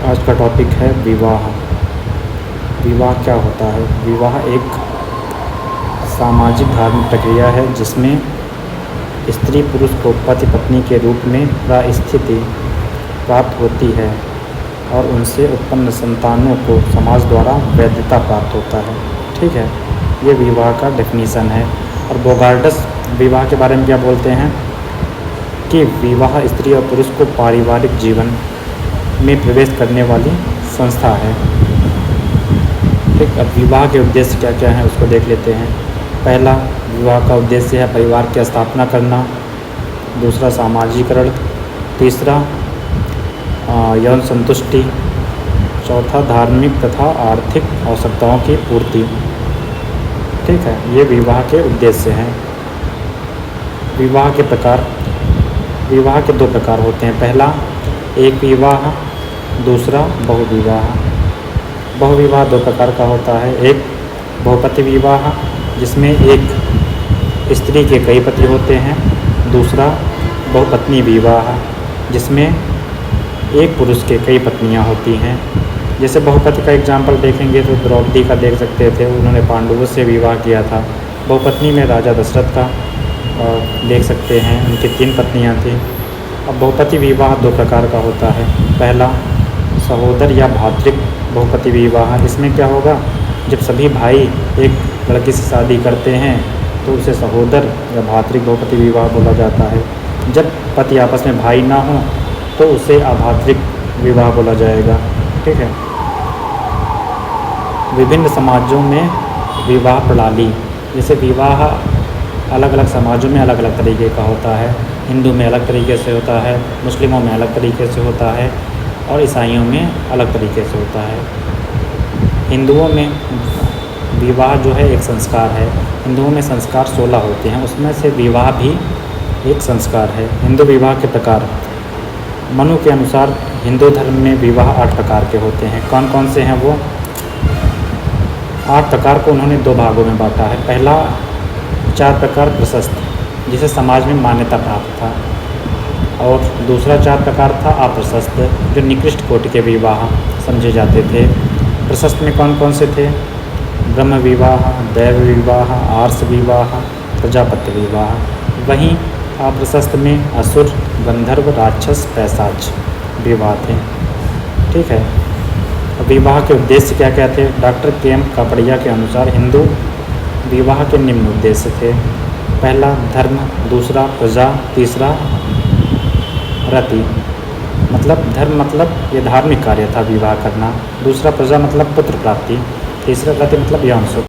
आज का टॉपिक है विवाह। विवाह क्या होता है? विवाह एक सामाजिक धार्मिक प्रक्रिया है जिसमें स्त्री पुरुष को पति पत्नी के रूप में परिस्थिति प्राप्त होती है और उनसे उत्पन्न संतानों को समाज द्वारा वैधता प्राप्त होता है। ठीक है, ये विवाह का डेफिनीसन है। और बोगार्ड्स विवाह के बारे में क्या बोलते हैं कि विवाह स्त्री और पुरुष को पारिवारिक जीवन में प्रवेश करने वाली संस्था है। ठीक, अब विवाह के उद्देश्य क्या क्या हैं उसको देख लेते हैं। पहला, विवाह का उद्देश्य है परिवार की स्थापना करना। दूसरा, सामाजिकरण। तीसरा, यौन संतुष्टि। चौथा, धार्मिक तथा आर्थिक आवश्यकताओं की पूर्ति। ठीक है, ये विवाह के उद्देश्य हैं। विवाह के प्रकार, विवाह के दो प्रकार होते हैं। पहला, एक विवाह। दूसरा, बहुविवाह। बहुविवाह दो प्रकार का होता है। एक, बहुपति विवाह जिसमें एक स्त्री के कई पति होते हैं। दूसरा, बहुपत्नी विवाह जिसमें एक पुरुष के कई पत्नियां होती हैं। जैसे बहुपति का एग्जाम्पल देखेंगे तो द्रौपदी का देख सकते थे, उन्होंने पांडवों से विवाह किया था। बहुपत्नी में राजा दशरथ का देख सकते हैं, उनकी 3 पत्नियां थीं। अब बहुपति विवाह दो प्रकार का होता है। पहला, सहोदर या भातृक बहुपति विवाह। इसमें क्या होगा, जब सभी भाई एक लड़की से शादी करते हैं तो उसे सहोदर या भातृक बहुपति विवाह बोला जाता है। जब पति आपस में भाई ना हो तो उसे अभातृक विवाह बोला जाएगा। ठीक है, विभिन्न समाजों में विवाह प्रणाली, जैसे विवाह अलग अलग समाजों में अलग अलग तरीके का होता है। हिंदू में अलग तरीके से होता है, मुस्लिमों में अलग तरीके से होता है और ईसाइयों में अलग तरीके से होता है। हिंदुओं में विवाह जो है एक संस्कार है। हिंदुओं में संस्कार 16 होते हैं, उसमें से विवाह भी एक संस्कार है। हिंदू विवाह के प्रकार, मनु के अनुसार हिंदू धर्म में विवाह 8 प्रकार के होते हैं। कौन कौन से हैं वो? 8 प्रकार को उन्होंने 2 भागों में बांटा है। पहला 4 प्रकार प्रशस्त, जिसे समाज में मान्यता प्राप्त था, और दूसरा 4 प्रकार था अप्रशस्त, जो निकृष्ट कोटि के विवाह समझे जाते थे। प्रशस्त में कौन कौन से थे? ब्रह्म विवाह, दैव विवाह, आर्ष विवाह, प्रजापत्य विवाह। वहीं अप्रशस्त में असुर, गंधर्व, राक्षस, पैशाच विवाह थे। ठीक है, विवाह के उद्देश्य क्या क्या थे? Doctor KM. कापड़िया के अनुसार हिंदू विवाह के निम्न उद्देश्य थे। पहला, धर्म। दूसरा, प्रजा। तीसरा, रति। मतलब धर्म मतलब ये धार्मिक कार्य था विवाह करना। दूसरा, प्रजा मतलब पुत्र प्राप्ति। तीसरा, रति मतलब यौन सुख।